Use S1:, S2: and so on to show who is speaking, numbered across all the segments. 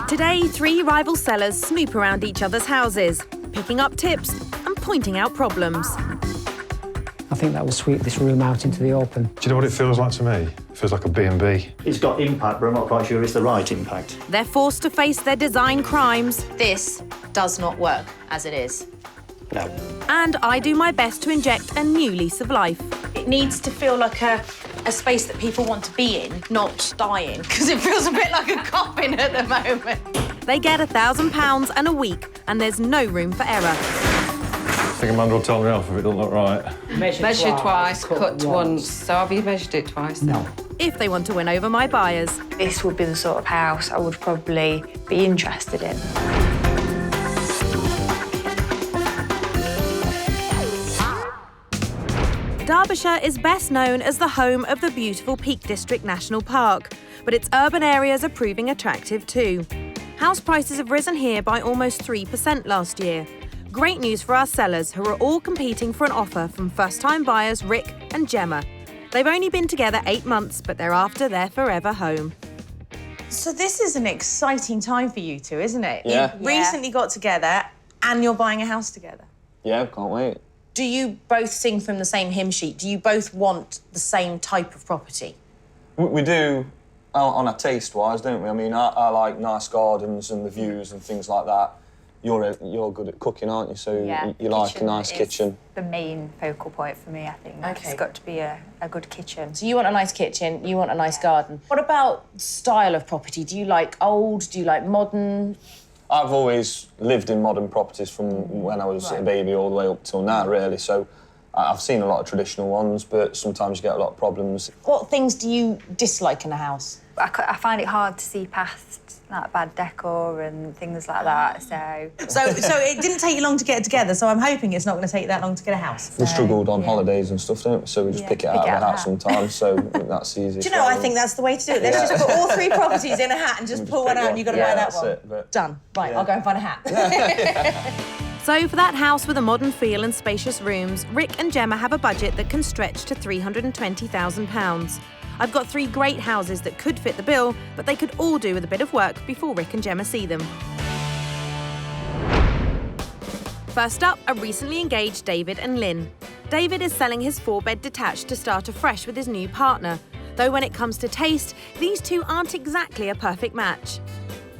S1: Today, 3 rival sellers snoop around each other's houses, picking up tips and pointing out problems.
S2: I think that will sweep this room out into the open.
S3: Do you know what it feels like to me? It feels like a B&B.
S4: It's got impact, but I'm not quite sure it's the right impact.
S1: They're forced to face their design crimes.
S5: This does not work as it is.
S4: No.
S1: And I do my best to inject a new lease of life.
S5: It needs to feel like a space that people want to be in, not die in, because it feels a bit like a coffin at the moment.
S1: They get £1,000 and a week, and there's no room for error.
S3: I think Amanda will tell me off if it doesn't look right.
S6: Measure twice, cut once. So have you measured it twice then?
S2: No.
S1: If they want to win over my buyers.
S7: This would be the sort of house I would probably be interested in.
S1: Derbyshire is best known as the home of the beautiful Peak District National Park, but its urban areas are proving attractive too. House prices have risen here by almost 3% last year. Great news for our sellers, who are all competing for an offer from first-time buyers Rick and Gemma. They've only been together 8 months, but they're after their forever home.
S8: So this is an exciting time for you two, isn't it?
S9: Yeah.
S8: You recently got together and you're buying a house together.
S9: Yeah, can't wait.
S5: Do you both sing from the same hymn sheet? Do you both want the same type of property?
S9: We do on a taste-wise, don't we? I mean, I like nice gardens and the views and things like that. You're good at cooking, aren't you? So
S7: Yeah,
S9: you like a nice kitchen.
S7: The main focal point for me, I think.
S5: Okay.
S7: It's got to be a good kitchen.
S5: So you want a nice kitchen, you want a nice garden. What about style of property? Do you like old? Do you like modern?
S9: I've always lived in modern properties from when I was a baby all the way up till now, really. So I've seen a lot of traditional ones, but sometimes you get a lot of problems.
S5: What things do you dislike in a house?
S7: I find it hard to see past like bad decor and things like that,
S8: So it didn't take you long to get it together, so I'm hoping it's not going to take you that long to get a house.
S9: We struggled on holidays and stuff, don't we? So we just pick it out of the hat sometimes, so that's easy.
S8: Do you know, I think that's the way to do it. Let's just put all 3 properties in a hat and just pull one out and you've got to buy that one. Done. Right, I'll go and find a hat.
S1: So for that house with a modern feel and spacious rooms, Rick and Gemma have a budget that can stretch to £320,000. I've got 3 great houses that could fit the bill, but they could all do with a bit of work before Rick and Gemma see them. First up are recently engaged David and Lynn. David is selling his 4-bed detached to start afresh with his new partner. Though when it comes to taste, these two aren't exactly a perfect match.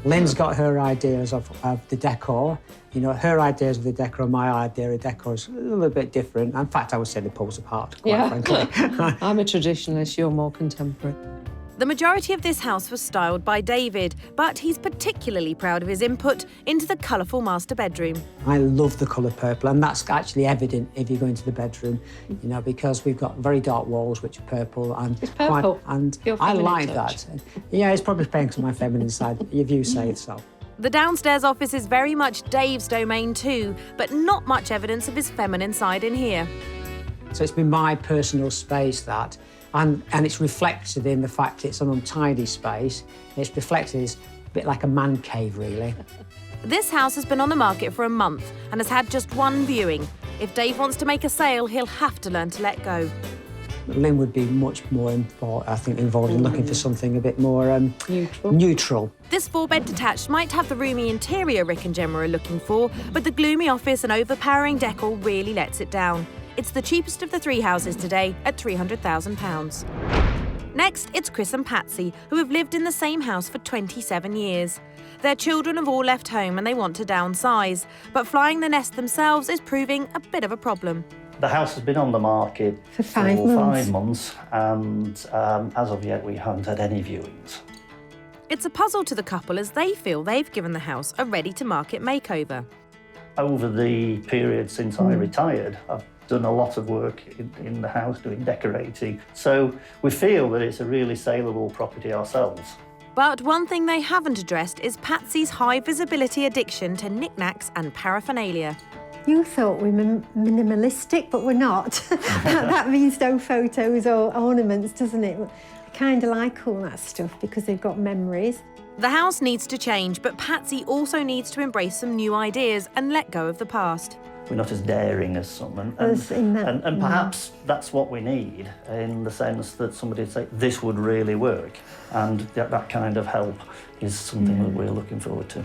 S2: Lynn's got her ideas of the decor. You know, her ideas of the decor and my idea of decor is a little bit different. In fact, I would say they're poles apart, quite frankly.
S6: I'm a traditionalist, you're more contemporary.
S1: The majority of this house was styled by David, but he's particularly proud of his input into the colourful master bedroom.
S2: I love the colour purple, and that's actually evident if you go into the bedroom, you know, because we've got very dark walls, which are purple. And
S6: it's purple.
S2: And I like that. Yeah, it's probably playing to my feminine side, if you say so.
S1: The downstairs office is very much Dave's domain too, but not much evidence of his feminine side in here.
S2: So it's been my personal space, that, and it's reflected in the fact it's an untidy space. It's reflected as a bit like a man cave, really.
S1: This house has been on the market for a month and has had just 1 viewing. If Dave wants to make a sale, he'll have to learn to let go.
S2: Lynn would be much more, involved in looking for something a bit more neutral.
S1: This 4-bed detached might have the roomy interior Rick and Gemma are looking for, but the gloomy office and overpowering decor really lets it down. It's the cheapest of the 3 houses today at £300,000. Next, it's Chris and Patsy, who have lived in the same house for 27 years. Their children have all left home and they want to downsize, but flying the nest themselves is proving a bit of a problem.
S4: The house has been on the market
S6: for 5 months.
S4: And as of yet, we haven't had any viewings.
S1: It's a puzzle to the couple as they feel they've given the house a ready-to-market makeover.
S4: Over the period since I retired, I've done a lot of work in the house, doing decorating. So we feel that it's a really saleable property ourselves.
S1: But one thing they haven't addressed is Patsy's high-visibility addiction to knickknacks and paraphernalia.
S10: You thought we were minimalistic, but we're not. that means no photos or ornaments, doesn't it? I kind of like all that stuff because they've got memories.
S1: The house needs to change, but Patsy also needs to embrace some new ideas and let go of the past.
S4: we're not as daring as some. And perhaps that's what we need, in the sense that somebody would say, this would really work. And that kind of help is something that we're looking forward to.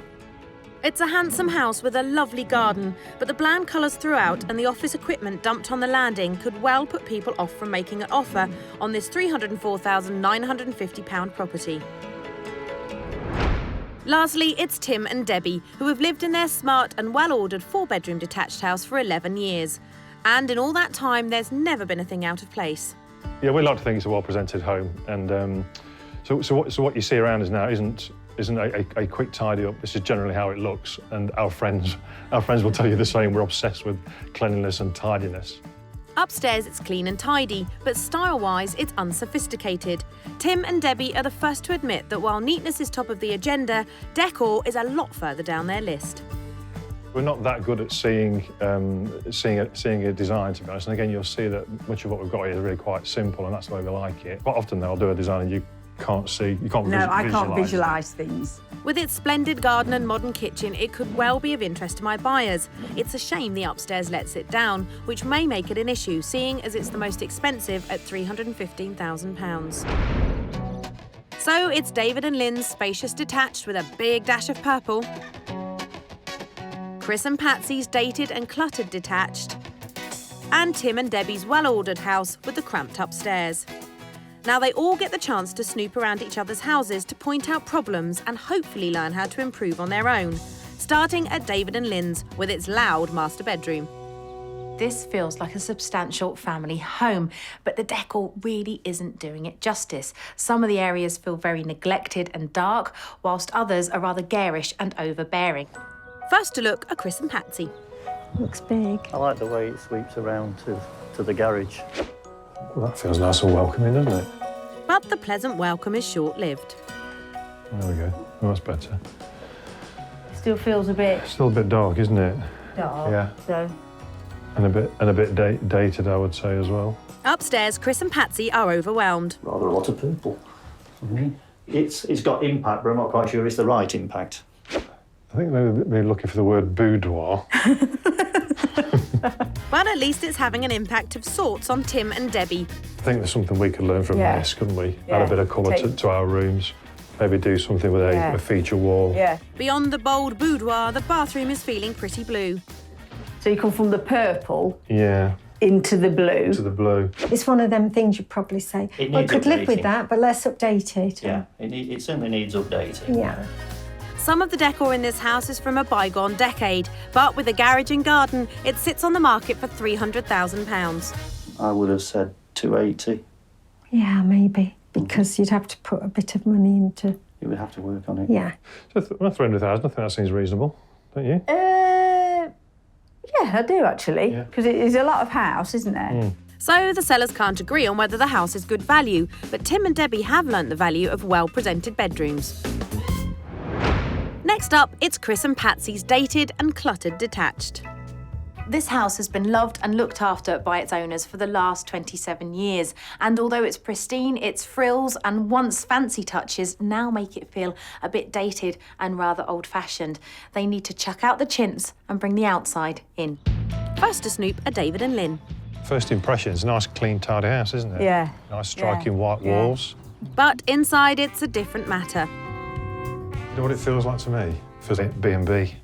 S1: It's a handsome house with a lovely garden, but the bland colours throughout and the office equipment dumped on the landing could well put people off from making an offer on this £304,950 property. Lastly, it's Tim and Debbie, who have lived in their smart and well-ordered 4-bedroom detached house for 11 years. And in all that time, there's never been a thing out of place.
S3: Yeah, we like to think it's a well-presented home, and so what you see around us now isn't a quick tidy up. This is generally how it looks, and our friends will tell you the same. We're obsessed with cleanliness and tidiness.
S1: Upstairs, it's clean and tidy, but style-wise, it's unsophisticated. Tim and Debbie are the first to admit that while neatness is top of the agenda, decor is a lot further down their list.
S3: We're not that good at seeing a design, to be honest. And again, you'll see that much of what we've got here is really quite simple, and that's the way we like it. Quite often, they'll do a design and you can't
S11: visualise things.
S1: With its splendid garden and modern kitchen, it could well be of interest to my buyers. It's a shame the upstairs lets it down, which may make it an issue, seeing as it's the most expensive at £315,000. So it's David and Lynn's spacious detached with a big dash of purple, Chris and Patsy's dated and cluttered detached, and Tim and Debbie's well-ordered house with the cramped upstairs. Now they all get the chance to snoop around each other's houses to point out problems and hopefully learn how to improve on their own, starting at David and Lynn's with its loud master bedroom.
S5: This feels like a substantial family home, but the decor really isn't doing it justice. Some of the areas feel very neglected and dark, whilst others are rather garish and overbearing.
S1: First to look are Chris and Patsy.
S10: Looks big.
S4: I like the way it sweeps around to the garage.
S3: Well, that feels nice and welcoming, doesn't it?
S1: But the pleasant welcome is short-lived.
S3: There we go. Oh, that's better.
S11: Still feels a bit...
S3: Still a bit dark, isn't it?
S11: Dark.
S3: Yeah.
S11: So...
S3: And a bit dated, I would say, as well.
S1: Upstairs, Chris and Patsy are overwhelmed.
S4: Rather a lot of purple. It's got impact, but I'm not quite sure it's the right impact.
S3: I think maybe we're looking for the word boudoir.
S1: But at least it's having an impact of sorts on Tim and Debbie.
S3: I think there's something we could learn from this, couldn't we? Add a bit of colour to our rooms. Maybe do something with a feature wall.
S11: Yeah.
S1: Beyond the bold boudoir, the bathroom is feeling pretty blue.
S11: So you come from the purple
S3: into
S11: the blue.
S3: To the blue.
S10: It's one of them things you'd probably say, well, I could live with that, but let's update it.
S4: Yeah, it certainly needs updating.
S10: Yeah.
S1: Some of the decor in this house is from a bygone decade, but with a garage and garden, it sits on the market for £300,000.
S4: I would have said 280.
S10: Yeah, maybe, because you'd have to put a bit of money into...
S4: You would have to work on it.
S10: Yeah.
S3: So 300,000, I think that seems reasonable, don't you?
S11: Yeah, I do, actually, because it is a lot of house, isn't there?
S1: So the sellers can't agree on whether the house is good value, but Tim and Debbie have learnt the value of well-presented bedrooms. Next up, it's Chris and Patsy's dated and cluttered detached.
S5: This house has been loved and looked after by its owners for the last 27 years. And although it's pristine, its frills and once fancy touches now make it feel a bit dated and rather old-fashioned. They need to chuck out the chintz and bring the outside in.
S1: First to snoop are David and Lynn.
S3: First impressions, nice, clean, tidy house, isn't it?
S11: Yeah.
S3: Nice, striking white walls.
S1: But inside, it's a different matter.
S3: You know what it feels like to me? It feels like B&B.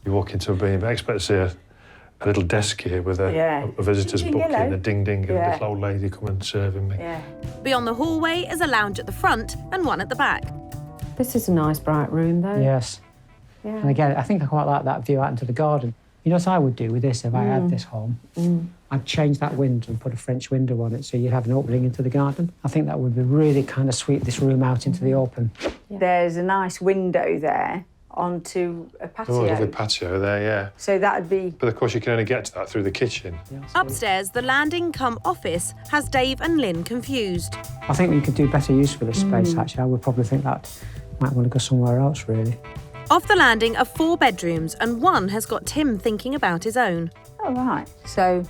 S3: You walk into a B&B, I expect to see a little desk here with a visitor's book in, a ding-ding, and a little old lady come and serving me.
S11: Yeah.
S1: Beyond the hallway is a lounge at the front and one at the back.
S6: This is a nice bright room, though.
S2: Yes.
S6: Yeah.
S2: And again, I think I quite like that view out into the garden. You know what I would do with this if I had this home? I'd change that window and put a French window on it so you'd have an opening into the garden. I think that would be really kind of sweep this room out into the open.
S11: Yeah. There's a nice window there onto a patio.
S3: Oh, a lovely patio there, yeah.
S11: So that'd be...
S3: But of course you can only get to that through the kitchen.
S1: Upstairs, the landing cum office has Dave and Lynn confused.
S2: I think we could do better use for this space, actually. I would probably think that might want to go somewhere else, really.
S1: Off the landing are 4 bedrooms and one has got Tim thinking about his own.
S11: Oh, right. So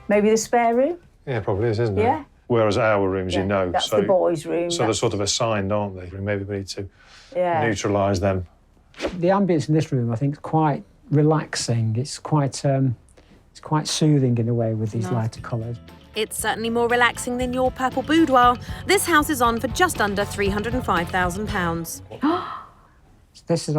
S11: maybe the spare room?
S3: Yeah, it probably is, isn't it?
S11: Yeah.
S3: Whereas our rooms, you know,
S11: that's the boys' room.
S3: So they're sort of assigned, aren't they? Maybe we need to neutralise them.
S2: The ambience in this room, I think, is quite relaxing. It's quite It's quite soothing in a way with these lighter colours.
S1: It's certainly more relaxing than your purple boudoir. This house is on for just under £305,000.
S2: This is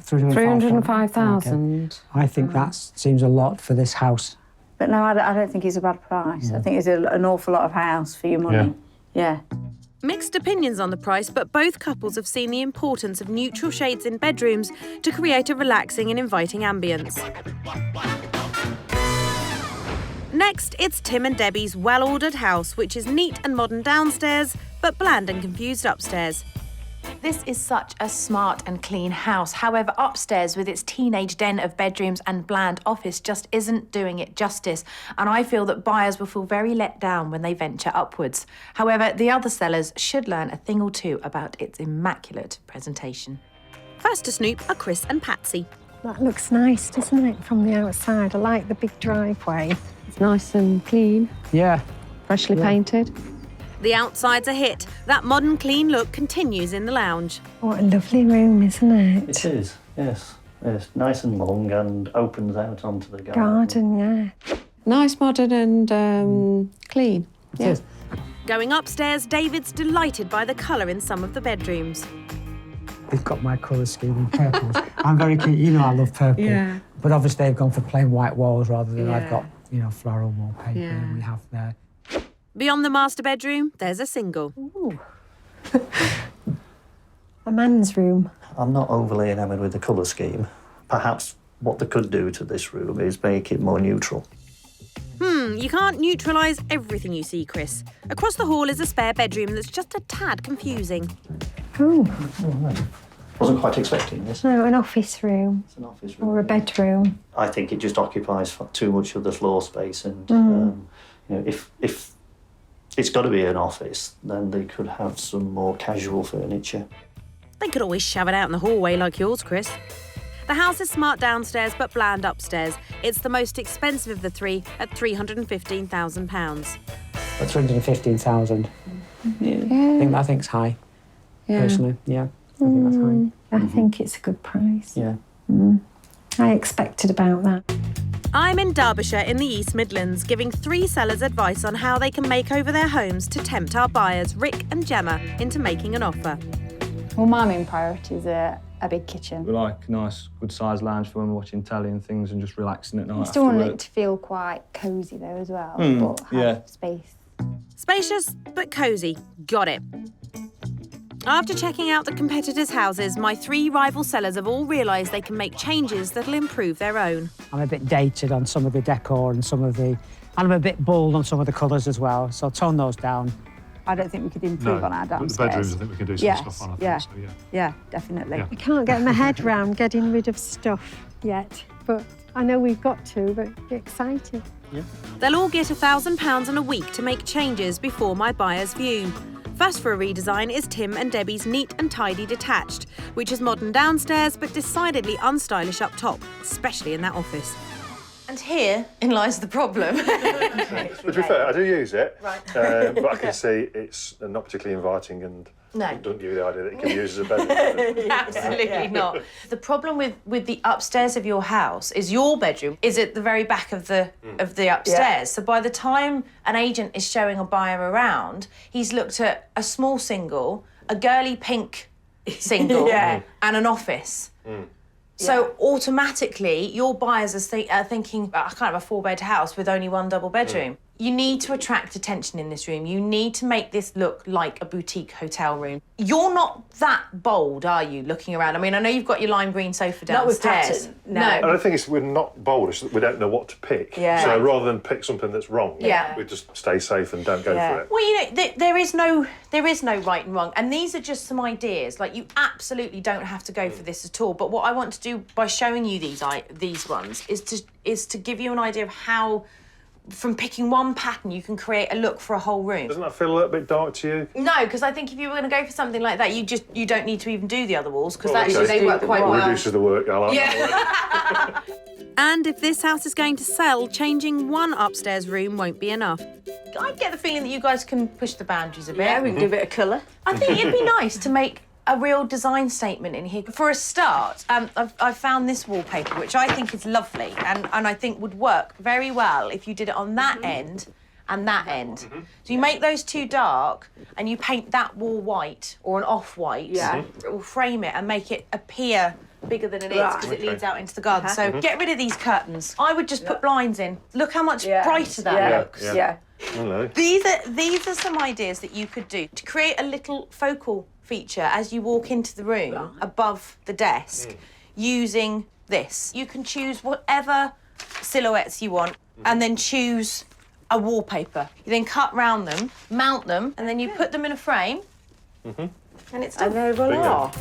S2: 305,000.
S11: 305,000.
S2: Okay. I think that seems a lot for this house.
S11: But no, I don't think it's a bad price. I think it's an awful lot of house for your money. Yeah.
S1: Mixed opinions on the price, but both couples have seen the importance of neutral shades in bedrooms to create a relaxing and inviting ambience. Next, it's Tim and Debbie's well-ordered house, which is neat and modern downstairs, but bland and confused upstairs.
S5: This is such a smart and clean house. However, upstairs with its teenage den of bedrooms and bland office just isn't doing it justice. And I feel that buyers will feel very let down when they venture upwards. However, the other sellers should learn a thing or two about its immaculate presentation.
S1: First to snoop are Chris and Patsy.
S10: That looks nice, doesn't it, from the outside? I like the big driveway.
S6: It's nice and clean.
S2: Yeah.
S6: Freshly painted.
S1: The outside's a hit. That modern, clean look continues in the lounge.
S10: What a lovely room, isn't it?
S4: It is, yes. It's nice and long and opens out onto the garden.
S10: Yeah.
S6: Nice, modern and clean.
S2: It is.
S1: Going upstairs, David's delighted by the colour in some of the bedrooms.
S2: They've got my colour scheme in purples. I'm very keen, you know I love purple.
S6: Yeah.
S2: But obviously they've gone for plain white walls rather than I've got, floral wallpaper and we have there.
S1: Beyond the master bedroom, there's a single.
S10: Ooh. A man's room.
S4: I'm not overly enamoured with the colour scheme. Perhaps what they could do to this room is make it more neutral.
S1: You can't neutralise everything you see, Chris. Across the hall is a spare bedroom that's just a tad confusing.
S10: Oh.
S4: Wasn't quite expecting this.
S10: No, an office room.
S4: It's an office room.
S10: Or a bedroom.
S4: I think it just occupies too much of the floor space and, if it's got to be an office, then they could have some more casual furniture.
S1: They could always shove it out in the hallway like yours, Chris. The house is smart downstairs but bland upstairs. It's the most expensive of the three at £315,000.
S2: At 315,000.
S10: Yeah.
S2: I think's high. Personally, I think that's high.
S10: I think it's a good price.
S4: Yeah.
S10: I expected about that.
S1: I'm in Derbyshire in the East Midlands, giving 3 sellers advice on how they can make over their homes to tempt our buyers, Rick and Gemma, into making an offer.
S7: Well, my main priorities are a big kitchen.
S9: We like a nice, good-sized lounge for when we're watching telly and things and just relaxing at night.
S7: I still want it to feel quite cosy though as well, but have space.
S1: Spacious but cosy. Got it. After checking out the competitors' houses, my 3 rival sellers have all realised they can make changes that'll improve their own.
S2: I'm a bit dated on some of the decor and and I'm a bit bold on some of the colours as well, so I'll tone those down.
S11: I don't think we could improve on our downstairs.
S3: The bedrooms, I think we can do some stuff on, I think, so,
S11: Yeah, definitely.
S3: Yeah.
S10: I can't get my head round getting rid of stuff yet, but I know we've got to, but be excited.
S1: They'll all get £1,000 in a week to make changes before my buyer's view. First for a redesign is Tim and Debbie's neat and tidy detached, which is modern downstairs but decidedly unstylish up top, especially in that office.
S8: And herein lies the problem.
S3: But to be fair, I do use it, but I can see it's not particularly inviting and it doesn't give you the idea that it can be used as a bedroom.
S8: Absolutely not. The problem with the upstairs of your house is your bedroom is at the very back of the upstairs. So by the time an agent is showing a buyer around, he's looked at a small single, a girly pink single, and an office. So automatically, your buyers are thinking, I can't have a 4-bed house with only 1 double bedroom. You need to attract attention in this room. You need to make this look like a boutique hotel room. You're not that bold, are you, looking around? I mean, I know you've got your lime green sofa downstairs.
S7: Not with pattern, no.
S3: And I think we're not bold, it's that we don't know what to pick. So rather than pick something that's wrong, we just stay safe and don't go for it.
S8: Well, you know, there is no right and wrong, and these are just some ideas. Like, you absolutely don't have to go for this at all. But what I want to do by showing you these ones is to give you an idea of how, from picking one pattern, you can create a look for a whole room.
S3: Doesn't that feel a little bit dark to you?
S8: No, because I think if you were going to go for something like that, you don't need to even do the other walls, because actually they work quite well.
S3: Reduces the work. I like that.
S1: And if this house is going to sell, changing one upstairs room won't be enough.
S8: I get the feeling that you guys can push the boundaries a bit.
S11: Yeah, we can do a bit of colour.
S8: I think it'd be nice to make a real design statement in here. For a start, I've found this wallpaper, which I think is lovely and I think would work very well if you did it on that end and that end. So you make those two dark and you paint that wall white or an off-white. Yeah. It will frame it and make it appear bigger than it is because it leads out into the garden. So get rid of these curtains. I would just put blinds in. Look how much brighter that looks.
S3: Yeah. Hello.
S8: These are some ideas that you could do to create a little focal feature as you walk into the room above the desk using this. You can choose whatever silhouettes you want and then choose a wallpaper. You then cut round them, mount them, and then you put them in a frame and it's done.
S11: And there we are.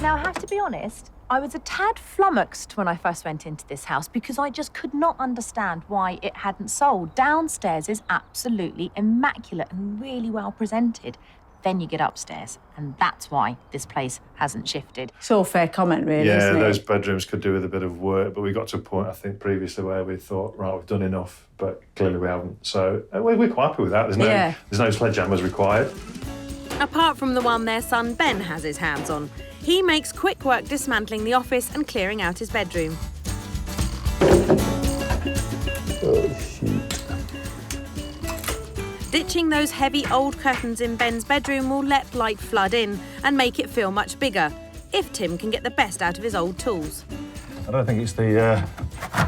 S1: Now, I have to be honest, I was a tad flummoxed when I first went into this house because I just could not understand why it hadn't sold. Downstairs is absolutely immaculate and really well presented. Then you get upstairs, and that's why this place hasn't shifted.
S11: It's all fair comment, really,
S3: Yeah,
S11: isn't it?
S3: those bedrooms could do with a bit of work, but we got to a point, I think, previously where we thought, right, we've done enough, but clearly we haven't. So we're quite happy with that. There's no sledgehammers required.
S1: Apart from the one their son Ben has his hands on, he makes quick work dismantling the office and clearing out his bedroom.
S9: Oh, shoot.
S1: Ditching those heavy old curtains in Ben's bedroom will let light flood in and make it feel much bigger, if Tim can get the best out of his old tools.
S3: I don't think it's the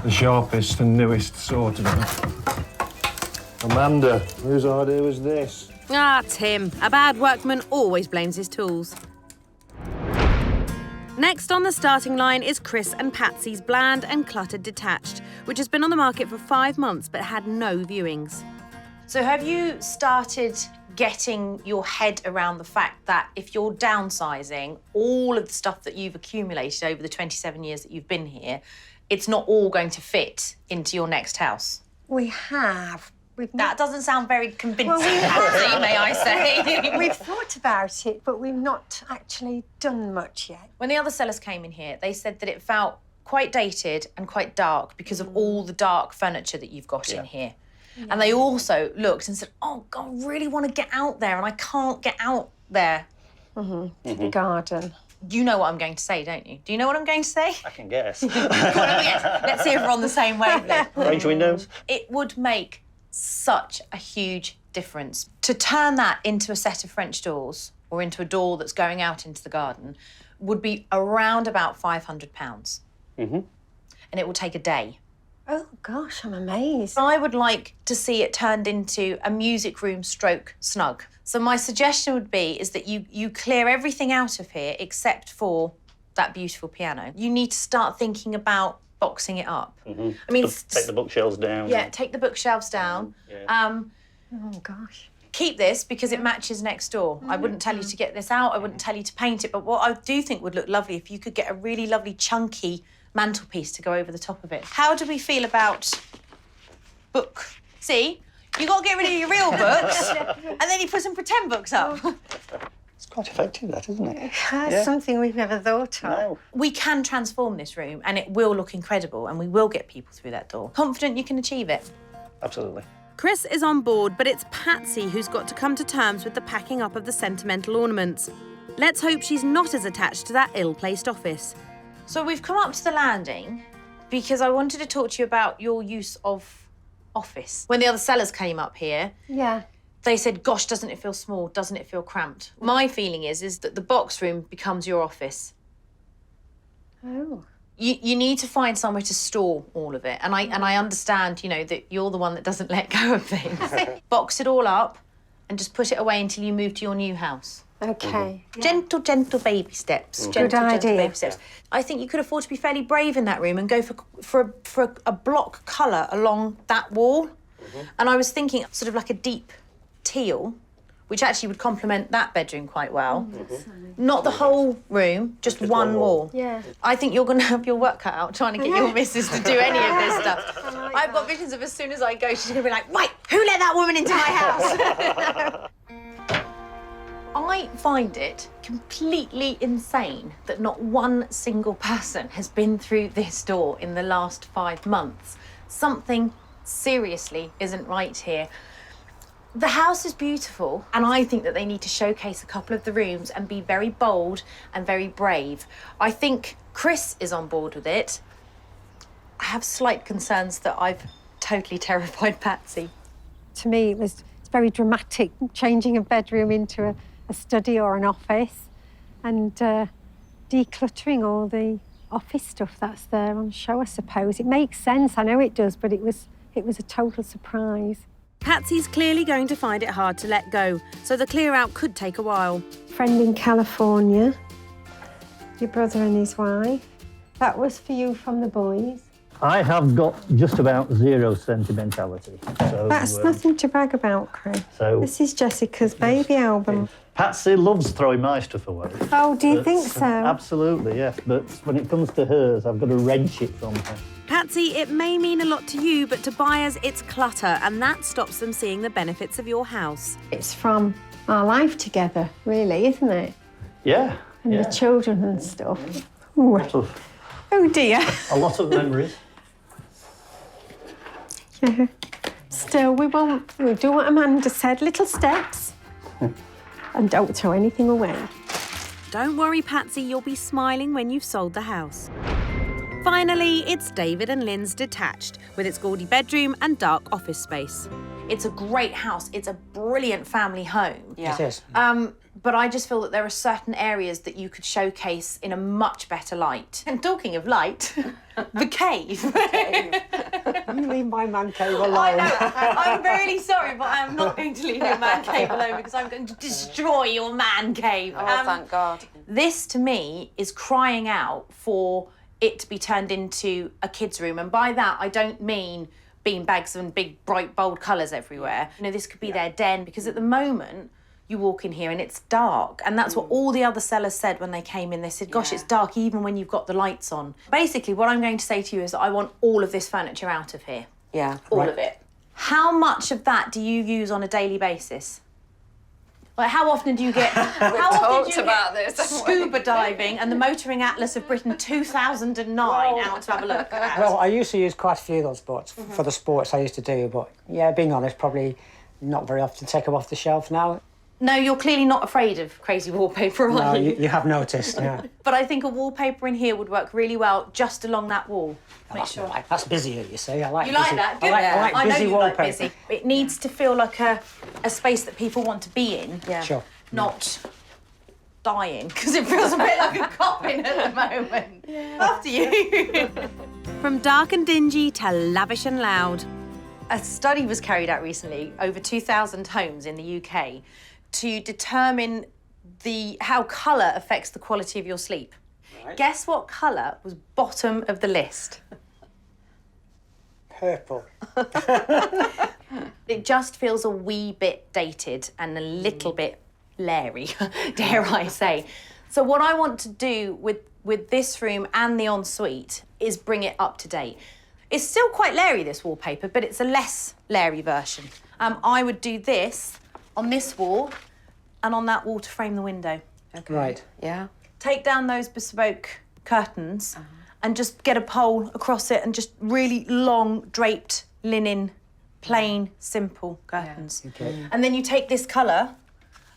S3: sharpest and newest sort of it. Amanda, whose idea was this?
S1: Ah, Tim, a bad workman always blames his tools. Next on the starting line is Chris and Patsy's bland and cluttered detached, which has been on the market for 5 months but had no viewings.
S8: So have you started getting your head around the fact that if you're downsizing all of the stuff that you've accumulated over the 27 years that you've been here, it's not all going to fit into your next house?
S10: We have.
S8: That doesn't sound very convincing, Patsy, may I say.
S10: We've thought about it, but we've not actually done much yet.
S8: When the other sellers came in here, they said that it felt quite dated and quite dark because of all the dark furniture that you've got in here. Yeah. And they also looked and said, oh, God, I really want to get out there and I can't get out there.
S10: To the garden.
S8: You know what I'm going to say, don't you? Do you know what I'm going to say?
S4: I can guess.
S8: Let's see if we're on the same wavelength.
S4: Range windows?
S8: It would make such a huge difference. To turn that into a set of French doors or into a door that's going out into the garden would be around about £500. And it will take a day.
S10: Oh, gosh, I'm amazed.
S8: I would like to see it turned into a music room stroke snug. So my suggestion would be is that you clear everything out of here except for that beautiful piano. You need to start thinking about boxing it up. I mean,
S4: take the bookshelves down.
S8: Yeah, take the bookshelves down.
S10: Oh, gosh.
S8: Keep this because it matches next door. I wouldn't tell you to get this out. I wouldn't tell you to paint it. But what I do think would look lovely if you could get a really lovely chunky mantelpiece to go over the top of it. How do we feel about book? See, you got to get rid of your real books and then you put some pretend books up.
S4: It's quite effective, that, isn't it?
S10: That's something we've never thought of.
S4: No.
S8: We can transform this room and it will look incredible and we will get people through that door. Confident you can achieve it?
S4: Absolutely.
S1: Chris is on board, but it's Patsy who's got to come to terms with the packing up of the sentimental ornaments. Let's hope she's not as attached to that ill-placed office.
S8: So we've come up to the landing because I wanted to talk to you about your use of office. When the other sellers came up here, they said, gosh, doesn't it feel small? Doesn't it feel cramped? My feeling is that the box room becomes your office.
S10: Oh.
S8: You need to find somewhere to store all of it. And I understand, you know, that you're the one that doesn't let go of things. Box it all up and just put it away until you move to your new house.
S10: OK.
S8: Gentle, gentle baby steps.
S10: Good idea.
S8: Gentle baby steps. I think you could afford to be fairly brave in that room and go for a block colour along that wall. And I was thinking sort of like a deep teal, which actually would complement that bedroom quite well. Not the whole room, just one wall.
S10: Yeah.
S8: I think you're going to have your work cut out trying to get your missus to do any of this stuff. I've got visions of as soon as I go, she's going to be like, wait, who let that woman into my house? I find it completely insane that not one single person has been through this door in the last 5 months. Something seriously isn't right here. The house is beautiful, and I think that they need to showcase a couple of the rooms and be very bold and very brave. I think Chris is on board with it. I have slight concerns that I've totally terrified Patsy.
S10: To me, it's very dramatic, changing a bedroom into a study or an office and decluttering all the office stuff that's there on show, I suppose. It makes sense, I know it does, but it was a total surprise.
S1: Patsy's clearly going to find it hard to let go, so the clear out could take a while.
S10: Friend in California, your brother and his wife. That was for you from the boys.
S12: I have got just about zero sentimentality. So,
S10: That's nothing to brag about, Chris.
S12: So,
S10: this is Jessica's baby album.
S12: Patsy loves throwing my stuff away.
S10: Oh, do you think so?
S12: Absolutely, yes. But when it comes to hers, I've got to wrench it from her.
S1: Patsy, it may mean a lot to you, but to buyers, it's clutter, and that stops them seeing the benefits of your house.
S10: It's from our life together, really, isn't it?
S12: Yeah.
S10: And the children and stuff. Ooh. Oh, dear.
S12: A lot of memories.
S10: Yeah. Still, we'll do what Amanda said, little steps. And don't throw anything away.
S1: Don't worry, Patsy, you'll be smiling when you've sold the house. Finally, it's David and Lynn's detached, with its gaudy bedroom and dark office space.
S8: It's a great house. It's a brilliant family home.
S2: Yeah. It is.
S8: But I just feel that there are certain areas that you could showcase in a much better light. And talking of light, the cave.
S2: You leave my man cave alone.
S8: I know. I'm really sorry, but I am not going to leave your man cave alone because I'm going to destroy your man cave.
S6: Oh, thank God.
S8: This, to me, is crying out for it to be turned into a kid's room. And by that, I don't mean beanbags and big, bright, bold colours everywhere. You know, this could be their den, because at the moment, you walk in here and it's dark. And that's what all the other sellers said when they came in. They said, gosh, it's dark even when you've got the lights on. Basically, what I'm going to say to you is that I want all of this furniture out of here.
S6: Yeah.
S8: All of it. How much of that do you use on a daily basis? Like, how often do you get... scuba diving and the Motoring Atlas of Britain 2009 out to have a look at?
S2: Well, I used to use quite a few of those boats for the sports I used to do, but yeah, being honest, probably not very often take them off the shelf now.
S8: No, you're clearly not afraid of crazy wallpaper, are you?
S2: No, you have noticed, yeah.
S8: But I think a wallpaper in here would work really well just along that wall.
S2: That's busier, you see. I like
S8: You
S2: busy.
S8: like that? Good.
S2: I like busy
S8: know you
S2: wallpaper.
S8: like busy. It needs to feel like a space that people want to be in.
S6: Yeah.
S2: Sure.
S8: Not dying, because it feels a bit like a coffin at the moment. Yeah. After you.
S1: From dark and dingy to lavish and loud.
S8: A study was carried out recently, over 2,000 homes in the UK, to determine how colour affects the quality of your sleep. Right. Guess what colour was bottom of the list?
S2: Purple.
S8: It just feels a wee bit dated and a little bit Larry, dare I say. So what I want to do with this room and the ensuite is bring it up to date. It's still quite Larry, this wallpaper, but it's a less Larry version. I would do this on this wall and on that wall to frame the window.
S6: Okay.
S2: Right.
S6: Yeah.
S8: Take down those bespoke curtains and just get a pole across it and just really long draped linen, plain, simple curtains.
S2: Yeah. Okay.
S8: And then you take this colour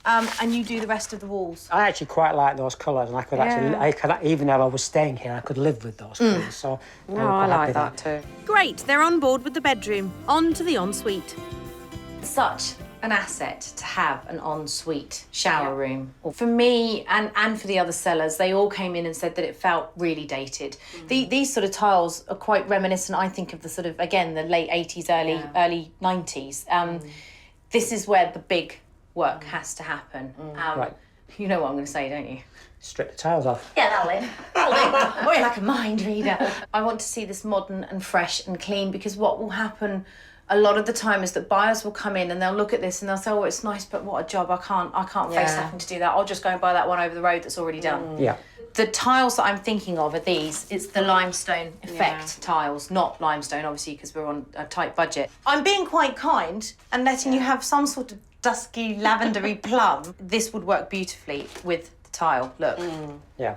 S8: and you do the rest of the walls.
S2: I actually quite like those colours, and I could even though I was staying here, I could live with those colours. So
S6: I like that too.
S1: Great, they're on board with the bedroom. On to the ensuite.
S8: Such an asset to have an ensuite shower room. For me and for the other sellers, they all came in and said that it felt really dated. These sort of tiles are quite reminiscent, I think, of the sort of, again, the late 80s, early 90s. This is where the big work has to happen.
S2: Right.
S8: You know what I'm going to say, don't you?
S2: Strip the tiles off.
S8: Yeah, that'll do. Oh, you're like a mind reader. I want to see this modern and fresh and clean, because what will happen a lot of the time is that buyers will come in and they'll look at this and they'll say, oh, it's nice, but what a job. I can't face having to do that. I'll just go and buy that one over the road that's already done.
S2: Yeah.
S8: The tiles that I'm thinking of are these. It's the limestone effect tiles, not limestone, obviously, because we're on a tight budget. I'm being quite kind and letting you have some sort of dusky, lavendery plum. This would work beautifully with the tile. Look.
S2: Yeah.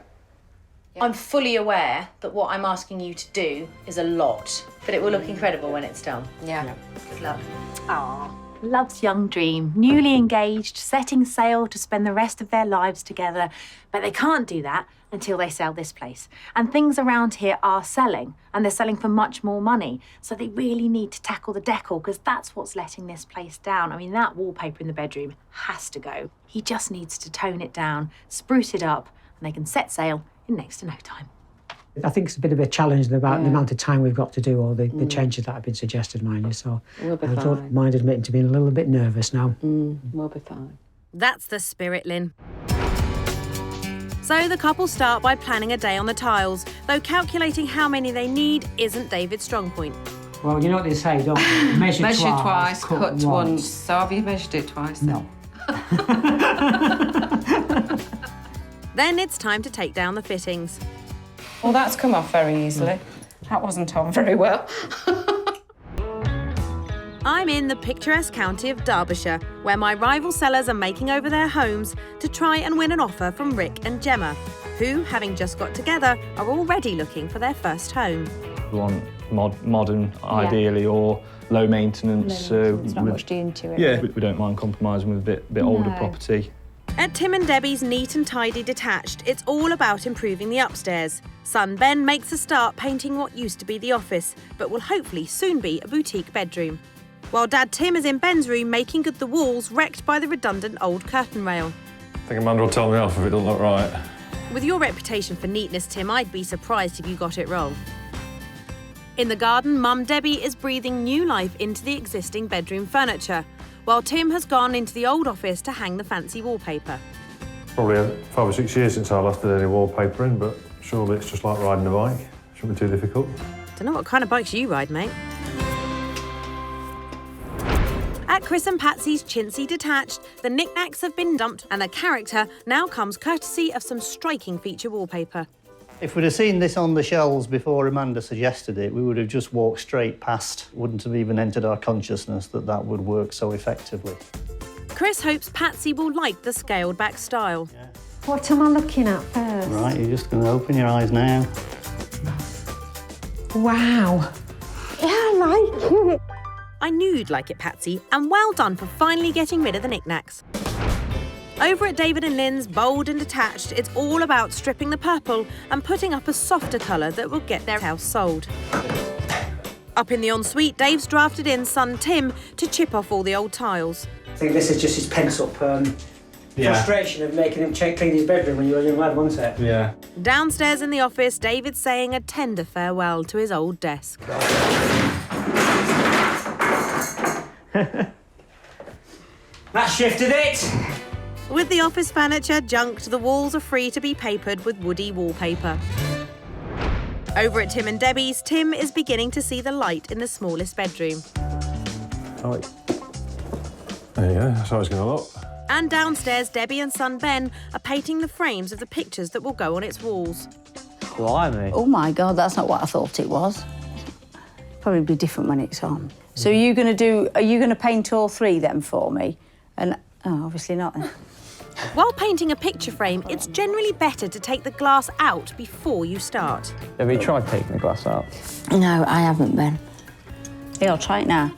S8: I'm fully aware that what I'm asking you to do is a lot, but it will look incredible when it's done.
S6: Yeah.
S8: Good luck.
S6: Aww.
S5: love's young dream, newly engaged, setting sail to spend the rest of their lives together. But they can't do that until they sell this place. And things around here are selling, and they're selling for much more money. So they really need to tackle the decor, because that's what's letting this place down. I mean, that wallpaper in the bedroom has to go. He just needs to tone it down, spruce it up, and they can set sail in next to no time.
S2: I think it's a bit of a challenge about the amount of time we've got to do all the changes that have been suggested, mind you. So
S6: We'll be
S2: I don't
S6: fine.
S2: mind admitting to being a little bit nervous now.
S6: We'll be fine.
S1: That's the spirit, Lynn. So the couple start by planning a day on the tiles, though calculating how many they need isn't David's strong point.
S2: Well, you know what they say, don't you? Measure
S6: twice, cut
S2: once.
S6: once. So have you measured it twice then?
S2: No.
S1: Then it's time to take down the fittings.
S6: Well, that's come off very easily. That wasn't on very well.
S1: I'm in the picturesque county of Derbyshire, where my rival sellers are making over their homes to try and win an offer from Rick and Gemma, who, having just got together, are already looking for their first home.
S9: We want modern, ideally, or low maintenance.
S7: There's not much doing to it.
S9: Yeah, we don't mind compromising with a bit older property.
S1: At Tim and Debbie's Neat and Tidy Detached, it's all about improving the upstairs. Son Ben makes a start painting what used to be the office, but will hopefully soon be a boutique bedroom. While Dad Tim is in Ben's room making good the walls wrecked by the redundant old curtain rail.
S3: I think Amanda will tell me off if it doesn't look right.
S1: With your reputation for neatness, Tim, I'd be surprised if you got it wrong. In the garden, Mum Debbie is breathing new life into the existing bedroom furniture, while Tim has gone into the old office to hang the fancy wallpaper.
S3: Probably 5 or 6 years since I last did any wallpapering, but surely it's just like riding a bike. Shouldn't be too difficult.
S1: Don't know what kind of bikes you ride, mate. At Chris and Patsy's chintzy detached, the knickknacks have been dumped and a character now comes courtesy of some striking feature wallpaper.
S12: If we'd have seen this on the shelves before Amanda suggested it, we would have just walked straight past. Wouldn't have even entered our consciousness that that would work so effectively.
S1: Chris hopes Patsy will like the scaled-back style.
S12: Yeah.
S10: What am I looking at first?
S12: Right, you're just going to open your eyes now.
S10: Wow. Yeah, I like it.
S1: I knew you'd like it, Patsy, and well done for finally getting rid of the knickknacks. Over at David and Lynn's Bold and Detached, it's all about stripping the purple and putting up a softer colour that will get their house sold. Up in the ensuite, Dave's drafted in son Tim to chip off all the old tiles.
S2: I think this is just his pent-up frustration of making him clean his bedroom when you were a young lad, wasn't it?
S9: Yeah.
S1: Downstairs in the office, David's saying a tender farewell to his old desk.
S2: That shifted it!
S1: With the office furniture junked, the walls are free to be papered with woody wallpaper. Over at Tim and Debbie's, Tim is beginning to see the light in the smallest bedroom.
S3: Oh, there you go, that's how it's going to look.
S1: And downstairs, Debbie and son Ben are painting the frames of the pictures that will go on its walls.
S11: Blimey. Oh my God, that's not what I thought it was. Probably be different when it's on. So are you going to paint all three then for me? And, oh, obviously not then.
S1: While painting a picture frame, it's generally better to take the glass out before you start.
S9: Have you tried taking the glass out?
S11: No, I haven't, Ben. Here, I'll try it now.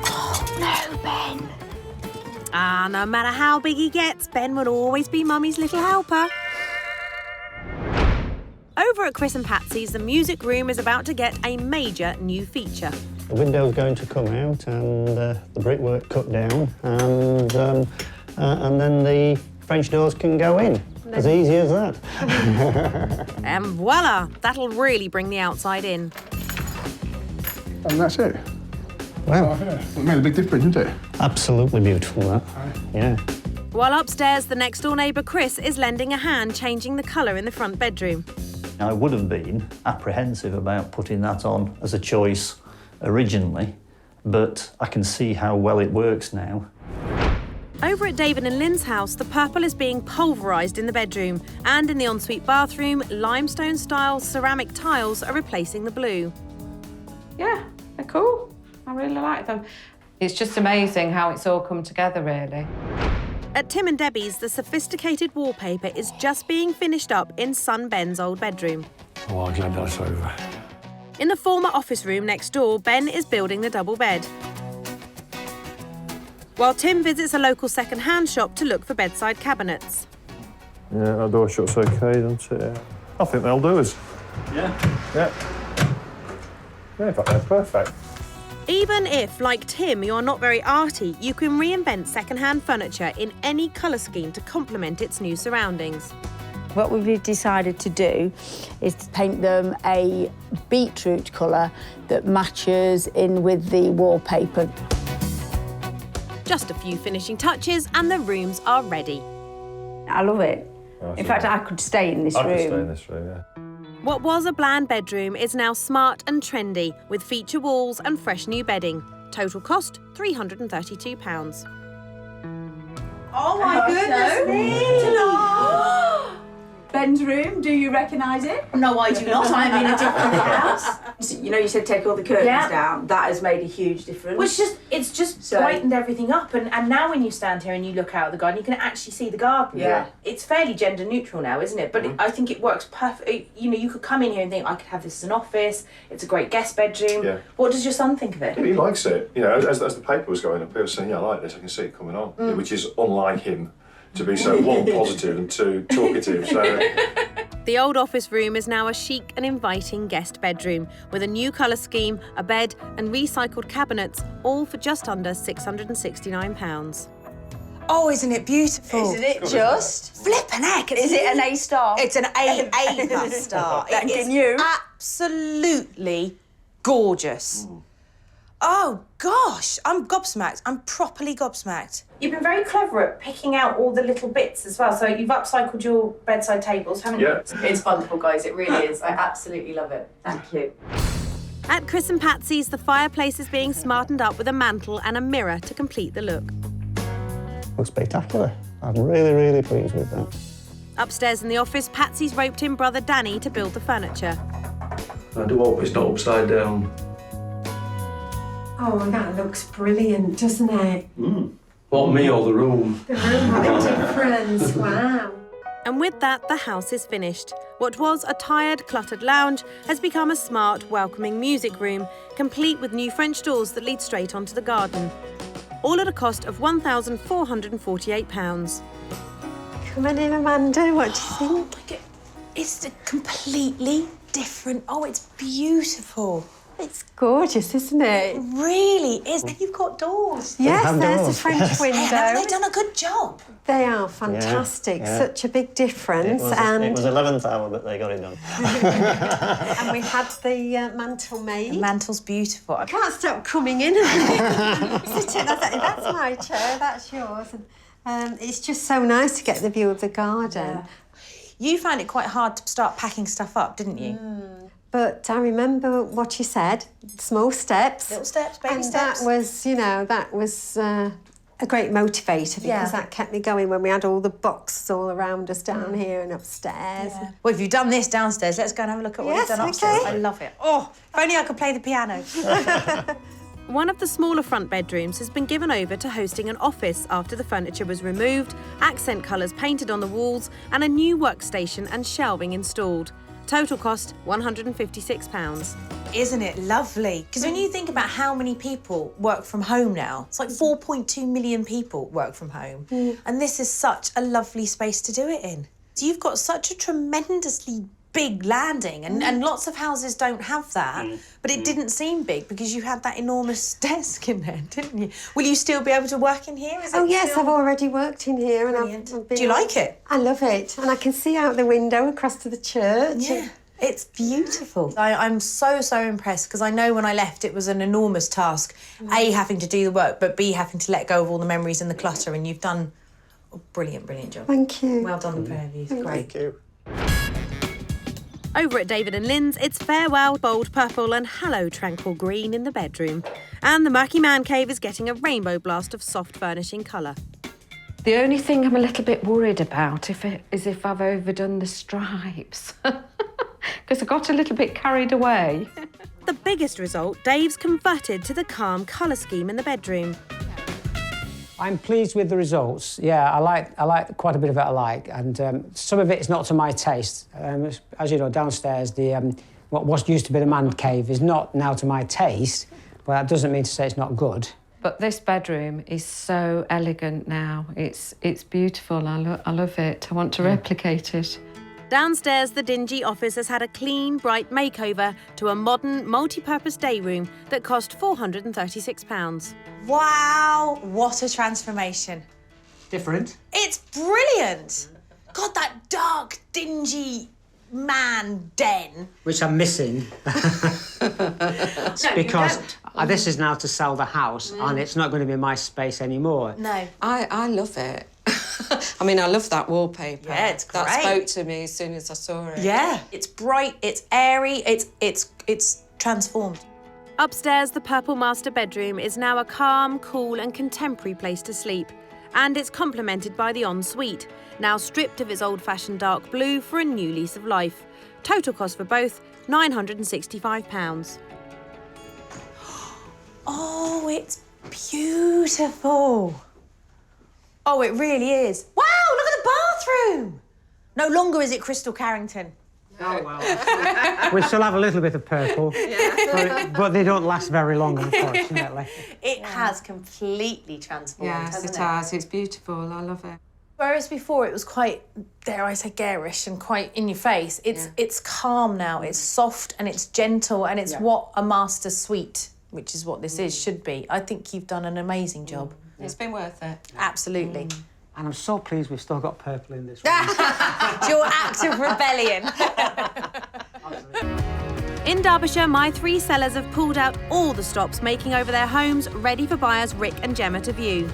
S11: Oh, no, Ben.
S1: Ah, no matter how big he gets, Ben will always be Mummy's little helper. Over at Chris and Patsy's, the music room is about to get a major new feature.
S12: The window's going to come out and the brickwork cut down and then the French doors can go in. As easy as that.
S1: And voila, that'll really bring the outside in.
S13: And that's it.
S12: Wow.
S13: Oh, yeah. It made a big difference, didn't it?
S12: Absolutely beautiful, that. Yeah.
S1: While upstairs, the next-door neighbour Chris is lending a hand changing the colour in the front bedroom.
S4: I would have been apprehensive about putting that on as a choice originally, but I can see how well it works now.
S1: Over at David and Lynn's house, the purple is being pulverised in the bedroom, and in the ensuite bathroom, limestone-style ceramic tiles are replacing the blue.
S6: Yeah, they're cool. I really like them. It's just amazing how it's all come together, really.
S1: At Tim and Debbie's, the sophisticated wallpaper is just being finished up in son Ben's old bedroom.
S3: Oh, I'm glad that's over.
S1: In the former office room next door, Ben is building the double bed, while Tim visits a local second-hand shop to look for bedside cabinets.
S3: Yeah, that door shuts okay, doesn't it? Yeah. I think they'll do us.
S4: Yeah.
S3: Yeah. Yeah, in fact, they're perfect.
S1: Even if, like Tim, you're not very arty, you can reinvent second-hand furniture in any colour scheme to complement its new surroundings.
S11: What we've decided to do is to paint them a beetroot colour that matches in with the wallpaper.
S1: Just a few finishing touches and the rooms are ready.
S11: I love it. In fact, I could stay in this room.
S3: I could stay in this room, yeah.
S1: What was a bland bedroom is now smart and trendy, with feature walls and fresh new bedding. Total cost, £332.
S14: Oh my goodness me!
S11: Ben's room, do you recognise it?
S14: No, I do not. I'm in a different house.
S11: You know, you said take all the curtains down. That has made a huge difference.
S8: Well, it's just brightened everything up, and now when you stand here and you look out at the garden, you can actually see the garden.
S11: Yeah.
S8: It's fairly gender neutral now, isn't it? But I think it works perfect. You know, you could come in here and think, I could have this as an office. It's a great guest bedroom.
S3: Yeah.
S8: What does your son think of it?
S3: He likes it. You know, as the paper was going up, he was saying, yeah, I like this, I can see it coming on, which is unlike him to be so, one, positive and two, talkative. So.
S1: The old office room is now a chic and inviting guest bedroom with a new colour scheme, a bed and recycled cabinets, all for just under £669.
S14: Oh, isn't it beautiful?
S11: Isn't it just?
S14: Flippin' heck.
S11: Is it an A star?
S14: It's an A+ star.
S11: Thanking you.
S14: Absolutely gorgeous. Oh, gosh. I'm gobsmacked. I'm properly gobsmacked.
S8: You've been very clever at picking out all the little bits as well. So you've upcycled your bedside tables, haven't you?
S6: It's wonderful, guys. It really is. I absolutely love it. Thank you.
S1: At Chris and Patsy's, the fireplace is being smartened up with a mantle and a mirror to complete the look.
S12: Looks spectacular. I'm really, really pleased with that.
S1: Upstairs in the office, Patsy's roped in brother Danny to build the furniture.
S3: I do hope it's not upside down.
S10: Oh, that looks brilliant, doesn't it?
S3: What, me or the room?
S10: The room, what a difference, wow.
S1: And with that, the house is finished. What was a tired, cluttered lounge has become a smart, welcoming music room, complete with new French doors that lead straight onto the garden. All at a cost of £1,448.
S10: Come on in, Amanda, what do you think?
S14: Oh, it's a completely different... Oh, it's beautiful.
S10: It's gorgeous, isn't it?
S14: It really is. And you've got doors.
S10: Yes, there's a French window.
S14: Haven't they done a good job?
S10: They are fantastic.
S12: Yeah.
S10: Such a big difference.
S12: It was 11th hour that they got it done.
S10: And we had the mantle made.
S14: The mantle's beautiful.
S10: I can't stop coming in and sitting. That's my chair, that's yours. And, it's just so nice to get the view of the garden.
S14: Yeah. You found it quite hard to start packing stuff up, didn't you?
S10: But I remember what you said, small steps.
S14: Little steps, baby steps.
S10: And that was, that was a great motivator because that kept me going when we had all the boxes all around us down here and upstairs.
S14: Yeah. Well, if you've done this downstairs, let's go and have a look at what you've done upstairs. I love it. Oh, if only I could play the piano.
S1: One of the smaller front bedrooms has been given over to hosting an office after the furniture was removed, accent colours painted on the walls, and a new workstation and shelving installed. Total cost £156.
S14: Isn't it lovely? Because when you think about how many people work from home now, it's like 4.2 million people work from home. And this is such a lovely space to do it in. So you've got such a tremendously big landing, and lots of houses don't have that, but it didn't seem big because you had that enormous desk in there, didn't you? Will you still be able to work in here?
S10: Yes, I've already worked in here.
S14: Brilliant.
S10: And
S14: Do you like it?
S10: I love it. And I can see out the window across to the church.
S14: Yeah. It's beautiful. I'm so impressed because I know when I left it was an enormous task, A, having to do the work, but B, having to let go of all the memories and the clutter, and you've done a brilliant job.
S10: Thank you.
S14: Well done, the pair of you. Great.
S12: Thank you.
S1: Over at David and Lynn's, it's farewell bold purple and hello tranquil green in the bedroom. And the murky man cave is getting a rainbow blast of soft furnishing colour.
S6: The only thing I'm a little bit worried about is if I've overdone the stripes. Because I got a little bit carried away.
S1: The biggest result, Dave's converted to the calm colour scheme in the bedroom.
S2: I'm pleased with the results. Yeah, I like quite a bit of it. And some of it is not to my taste. As you know, downstairs the what was used to be the man cave is not now to my taste, but that doesn't mean to say it's not good.
S6: But this bedroom is so elegant now. It's beautiful. I love it. I want to replicate it.
S1: Downstairs, the dingy office has had a clean, bright makeover to a modern, multi-purpose day room that cost £436.
S14: Wow, what a transformation.
S2: Different.
S14: It's brilliant. God, that dark, dingy man den.
S2: Which I'm missing. Because this is now to sell the house and it's not going to be my space anymore.
S14: No.
S6: I love it. I mean, I love that wallpaper.
S14: Yeah, it's great.
S6: That spoke to me as soon as I saw it.
S14: Yeah, it's bright, it's airy, it's transformed.
S1: Upstairs, the purple master bedroom is now a calm, cool and contemporary place to sleep. And it's complemented by the ensuite, now stripped of its old-fashioned dark blue for a new lease of life. Total cost for both, £965.
S14: Oh, it's beautiful. Oh, it really is. Wow, look at the bathroom. No longer is it Crystal Carrington.
S2: Oh, well. We still have a little bit of purple, but they don't last very long, unfortunately.
S14: It has completely transformed, hasn't it?
S6: Yes, it has. It's beautiful. I love it.
S14: Whereas before it was quite, dare I say, garish and quite in your face, it's calm now, it's soft and it's gentle and it's what a master suite, which is what this is, should be. I think you've done an amazing job.
S6: It's been worth it.
S14: Absolutely.
S2: And I'm so pleased we've still got purple in this room.
S14: Your act of rebellion.
S1: In Derbyshire, my three sellers have pulled out all the stops making over their homes, ready for buyers Rick and Gemma to view.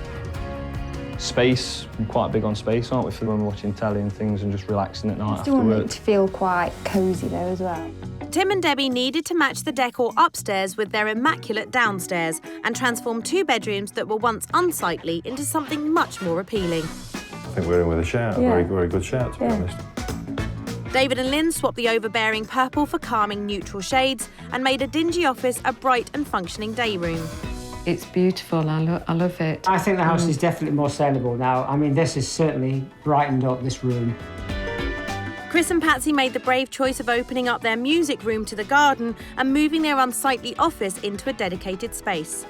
S9: Space, I'm quite big on space, aren't we, for when we're watching telly and things and just relaxing at night
S7: I
S9: after
S7: still want
S9: work.
S7: it to feel quite cosy though as well.
S1: Tim and Debbie needed to match the decor upstairs with their immaculate downstairs and transform two bedrooms that were once unsightly into something much more appealing.
S3: I think we're in with a shout, a very, very good shout, to be honest.
S1: David and Lynn swapped the overbearing purple for calming neutral shades and made a dingy office a bright and functioning day room.
S6: It's beautiful. I love it.
S2: I think the house is definitely more saleable now. I mean, this has certainly brightened up this room.
S1: Chris and Patsy made the brave choice of opening up their music room to the garden and moving their unsightly office into a dedicated space.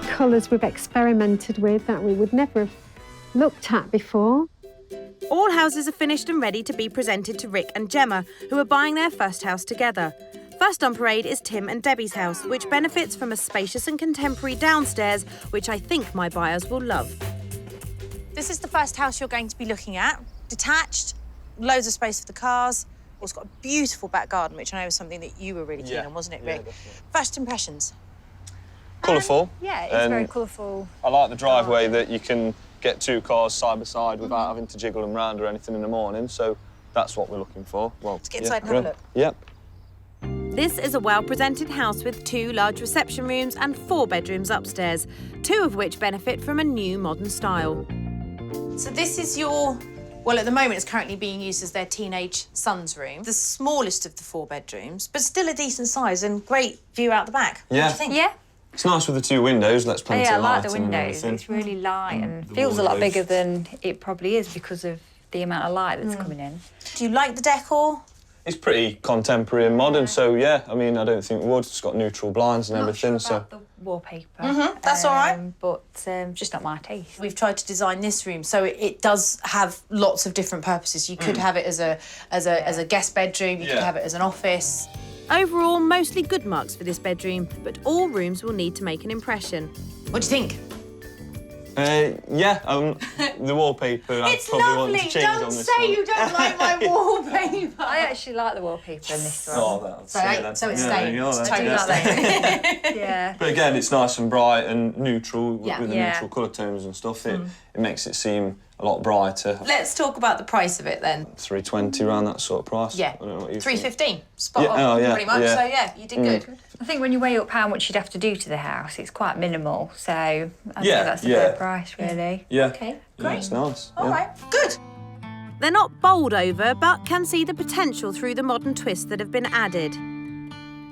S10: Colours we've experimented with that we would never have looked at before.
S1: All houses are finished and ready to be presented to Rick and Gemma, who are buying their first house together. First on parade is Tim and Debbie's house, which benefits from a spacious and contemporary downstairs, which I think my buyers will love.
S14: This is the first house you're going to be looking at. Detached, loads of space for the cars. It's got a beautiful back garden, which I know was something that you were really keen on, wasn't it, Rick? First impressions?
S9: Colourful.
S7: Yeah, it's very colourful.
S9: I like the driveway that you can get two cars side by side without having to jiggle them round or anything in the morning, so that's what we're looking for. Well,
S14: let's get inside and have a look.
S9: Yep.
S1: This is a well-presented house with 2 large reception rooms and 4 bedrooms upstairs, 2 of which benefit from a new modern style.
S14: So this is your, well, at the moment it's currently being used as their teenage son's room. The smallest of the 4 bedrooms, but still a decent size and great view out the back.
S9: Yeah.
S14: What do you think?
S7: Yeah.
S9: It's nice with the 2 windows, let's plenty
S7: Yeah, I
S9: of
S7: like
S9: light
S7: the
S9: in and
S7: windows.
S9: everything.
S7: It's really light and
S9: The
S7: feels a lot
S9: wardrobes.
S7: bigger than it probably is because of the amount of light that's coming in.
S14: Do you like the decor?
S9: It's pretty contemporary and modern, so yeah, I mean, I don't think it would. It's got neutral blinds and everything, so...
S7: The wallpaper.
S14: That's all right.
S7: But just not my taste.
S14: We've tried to design this room so it does have lots of different purposes. You could have it as a guest bedroom, you could have it as an office.
S1: Overall, mostly good marks for this bedroom, but all rooms will need to make an impression.
S14: What do you think?
S9: Yeah, the wallpaper, I'd
S14: It's
S9: probably
S14: lovely.
S9: want to change
S14: Don't
S9: on this
S14: say
S9: one.
S14: you don't like my wallpaper.
S7: I actually like the wallpaper in this one.
S9: Oh,
S14: So it's staying. It's totally
S9: yeah.
S14: staying.
S7: Yeah.
S9: But again, it's nice and bright and neutral with the
S7: Yeah.
S9: neutral colour tones and stuff. It makes it seem a lot brighter.
S14: Let's talk about the price of it then.
S9: $320 around that sort of price.
S14: Yeah.
S9: I don't know what you think.
S14: $315. Spot
S9: Yeah,
S14: on,
S9: oh, yeah,
S14: pretty much.
S9: yeah.
S14: So yeah, you did good.
S7: I think when you weigh up how much you'd have to do to the house, it's quite minimal. So I think
S9: Yeah,
S7: that's a
S9: yeah.
S7: fair price, really.
S9: Yeah.
S14: Okay,
S9: Yeah,
S14: great.
S9: it's nice.
S14: All
S9: yeah.
S14: right, good.
S1: They're not bowled over, but can see the potential through the modern twists that have been added.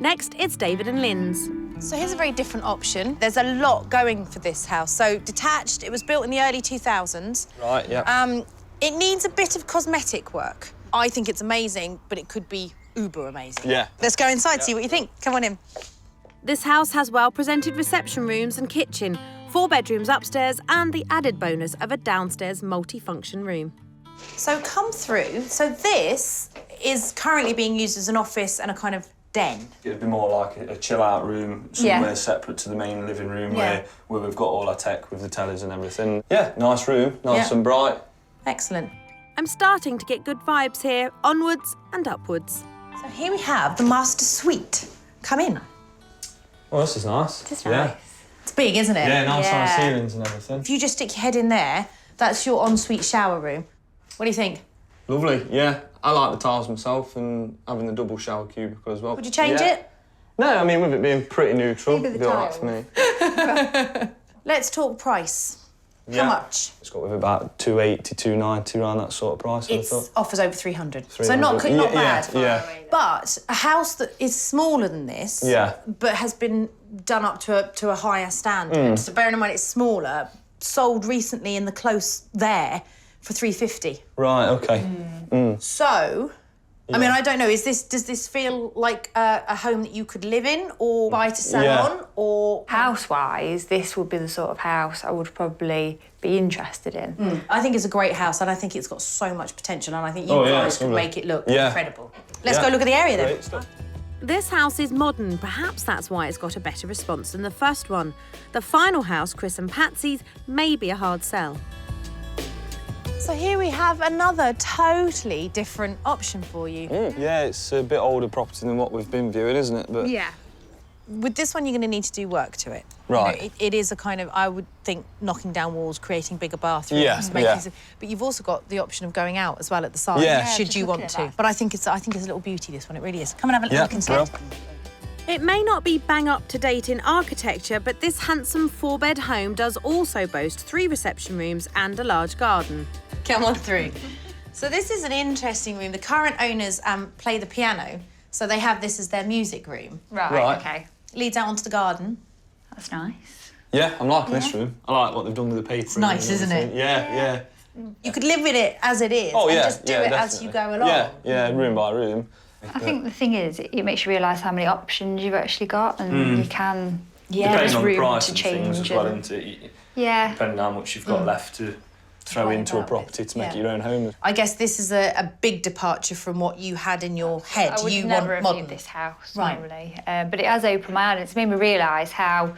S1: Next, it's David and Lynn's.
S14: So here's a very different option. There's a lot going for this house. So detached, it was built in the early 2000s.
S9: Right, yeah.
S14: It needs a bit of cosmetic work. I think it's amazing, but it could be uber amazing.
S9: Yeah.
S14: Let's go inside, see what you think. Come on in.
S1: This house has well-presented reception rooms and kitchen, 4 bedrooms upstairs and the added bonus of a downstairs multi-function room.
S14: So come through. So this is currently being used as an office and a kind of den.
S9: It'd be more like a chill-out room, somewhere separate to the main living room where we've got all our tech with the tellies and everything. Yeah, nice room, nice and bright.
S14: Excellent.
S1: I'm starting to get good vibes here, onwards and upwards.
S14: So here we have the master suite. Come in.
S9: Well, this is nice.
S14: This is nice. It's big, isn't it?
S9: Yeah, nice high ceilings and everything.
S14: If you just stick your head in there, that's your ensuite shower room. What do you think?
S9: Lovely, yeah. I like the tiles myself and having the double shower cubicle as well.
S14: Would you change it?
S9: No, I mean, with it being pretty neutral, it'd be all right for me.
S14: Let's talk price. How much?
S9: It's got with about 280, 290, around that sort of price.
S14: It offers over 300. So not bad.
S9: Yeah.
S14: But a house that is smaller than this, but has been done up to a higher standard. So bearing in mind it's smaller, sold recently in the close there for 350.
S9: Right. Okay.
S14: So. I mean, I don't know. Does this feel like a home that you could live in or buy to sell on? Or
S7: house-wise, this would be the sort of house I would probably be interested in.
S14: I think it's a great house, and I think it's got so much potential, and I think you guys could make it look incredible. Let's go look at the area then.
S1: This house is modern. Perhaps that's why it's got a better response than the first one. The final house, Chris and Patsy's, may be a hard sell.
S14: So here we have another totally different option for you.
S9: Yeah, it's a bit older property than what we've been viewing, isn't it? But
S14: yeah. With this one, you're going to need to do work to it.
S9: Right.
S14: You know, it is a kind of, I would think, knocking down walls, creating bigger bathrooms.
S9: Yeah.
S14: But you've also got the option of going out as well at the side, should you want to. But I think it's a little beauty, this one. It really is. Come and have a look inside.
S1: It may not be bang up to date in architecture, but this handsome 4-bed home does also boast 3 reception rooms and a large garden.
S14: Come on through. So this is an interesting room. The current owners play the piano, so they have this as their music room.
S7: Right. Okay.
S14: Leads out onto the garden.
S7: That's nice.
S9: Yeah, I'm liking this room. I like what they've done with the paper.
S14: It's nice, isn't it?
S9: Yeah.
S14: You could live with it as it is and just do it as you go along.
S9: Yeah, room by room.
S7: I think the thing is, it makes you realise how many options you've actually got, and you can.
S9: Depending on the
S7: room
S9: price
S7: to
S9: and
S7: change
S9: things as well, isn't it?
S7: Yeah.
S9: Depending on how much you've got left to throw into a property to make it your own home.
S14: I guess this is a big departure from what you had in your head.
S7: I would
S14: you
S7: never
S14: want
S7: have viewed this house, normally. But it has opened my eyes. It's made me realise how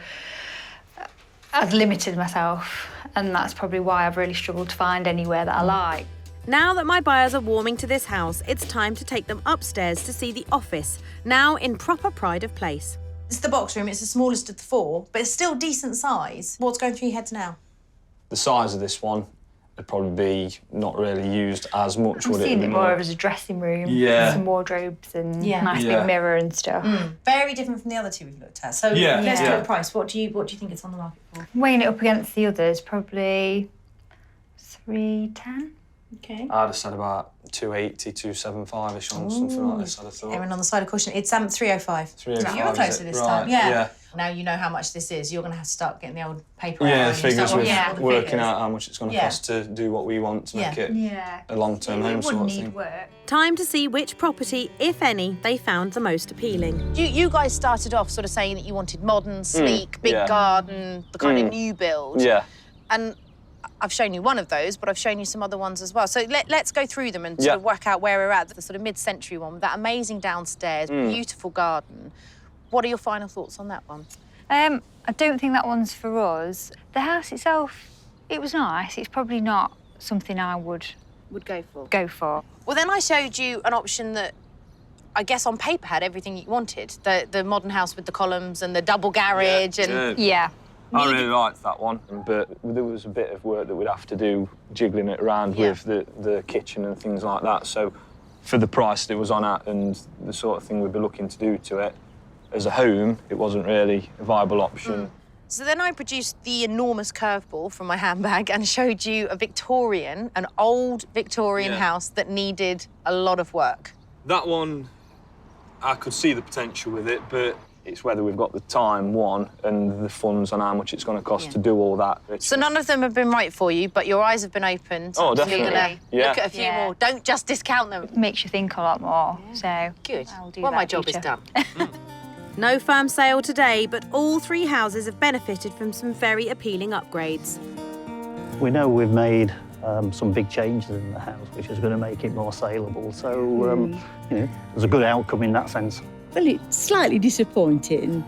S7: I've limited myself, and that's probably why I've really struggled to find anywhere that I like.
S1: Now that my buyers are warming to this house, it's time to take them upstairs to see the office, now in proper pride of place.
S14: It's the box room. It's the smallest of the 4, but it's still decent size. What's going through your heads now?
S9: The size of this one would probably be not really used as much, would it?
S7: I'm seeing it more as a dressing room, some wardrobes and nice big mirror and stuff.
S14: Very different from the other 2 we've looked at. So let's talk price. What do you think it's on the market for?
S7: Weighing it up against the others, probably 310.
S14: Okay.
S9: I'd have said about 280, 275-ish on something like this, I'd have thought.
S14: Erring on the side of caution. It's 305.
S9: 305.
S14: You were closer this time. Yeah. Now you know how much this is. You're going to have to start getting the old paper out.
S9: Yeah, the figures, working out how much it's going to cost to do what we want to make it a long-term home sort of thing.
S7: Work.
S1: Time to see which property, if any, they found the most appealing.
S14: You guys started off sort of saying that you wanted modern, sleek, big garden, the kind of new build.
S9: Yeah.
S14: And I've shown you one of those, but I've shown you some other ones as well. So let's go through them and sort of work out where we're at. The sort of mid-century one with that amazing downstairs, beautiful garden. What are your final thoughts on that one?
S7: I don't think that one's for us. The house itself, it was nice. It's probably not something I would go for.
S14: Well, then I showed you an option that I guess on paper had everything you wanted. The modern house with the columns and the double garage and...
S7: Yeah.
S9: I really liked that one, but there was a bit of work that we'd have to do jiggling it around with the kitchen and things like that. So for the price it was on at and the sort of thing we'd be looking to do to it, as a home, it wasn't really a viable option.
S14: So then I produced the enormous curveball from my handbag and showed you an old Victorian house that needed a lot of work.
S9: That one, I could see the potential with it, but It's whether we've got the time, one, and the funds on how much it's going to cost to do all that.
S8: So none of them have been right for you, but your eyes have been opened.
S9: Oh,
S8: So
S9: definitely.
S8: you're going to look at a few more. Don't just discount them.
S7: It makes you think a lot more, so...
S8: Good.
S7: I'll do
S8: Well,
S7: that
S8: my
S7: in
S8: job is
S7: future.
S8: done.
S1: No firm sale today, but all 3 houses have benefited from some very appealing upgrades.
S4: We know we've made some big changes in the house, which is going to make it more saleable. So, you know, there's a good outcome in that sense.
S11: Well, it's slightly disappointing.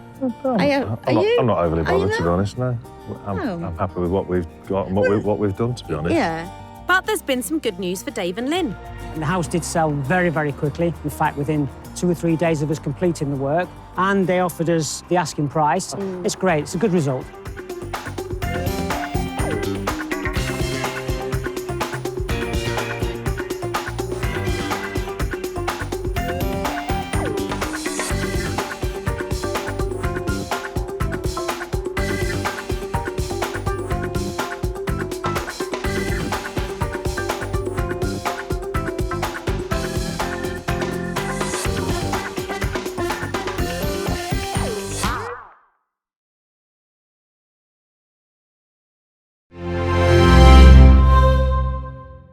S3: I'm not overly bothered, to be honest, no. I'm happy with what we've got and what we've done, to be honest.
S11: Yeah.
S1: But there's been some good news for Dave and Lynn.
S2: And the house did sell very, very quickly. In fact, within 2 or 3 days of us completing the work, and they offered us the asking price. It's great, it's a good result.